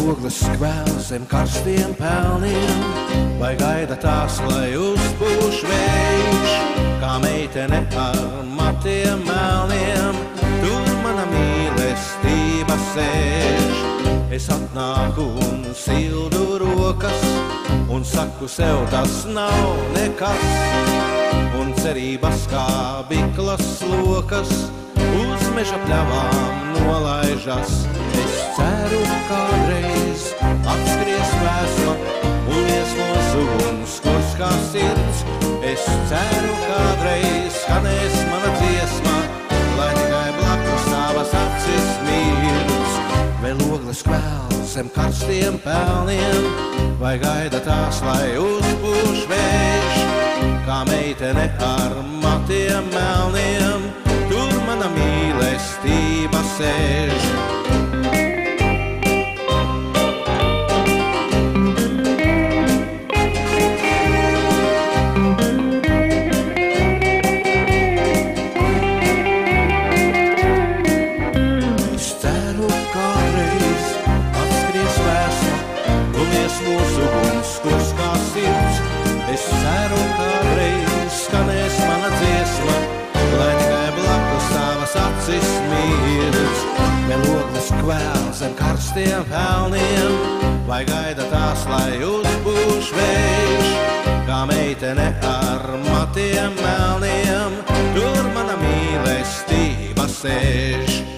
ogles skvēl zem karstiem pelniem, vai gaida tās, lai uzpūš vējš, kā meitene ar matiem melniem, tur mana mīlestība sēž. Es atnāku un sildu rokas, un saku sev, tas nav nekas, un cerības kā biklas lokas uz meža pļavām nolaižas. Es ceru, kādreiz atskries vēsma un iesmos uguns, kurs kā sirds. Es ceru, kādreiz skanēs mana dziesma, lai tikai blakus tavas acis mirdz. Vēl ogles kvēl zem karstiem pelniem, vai gaida tās, lai uzpūš vējš, kā meitene ar matiem melniem, tur mana mīlestība sēž. Es ceru, kādreiz atskries vēsma un iesmos uguns, kurs kā sirds. Es ceru, kādreiz skanēs mana dziesma, lai tikai blakus tavas acis mirdz. Vēl ogles kvēl zem karstiem pelniem, vai gaida tās, lai uzpūš vējš, kā meitene ar matiem melniem, tur mana mīlestība sēž.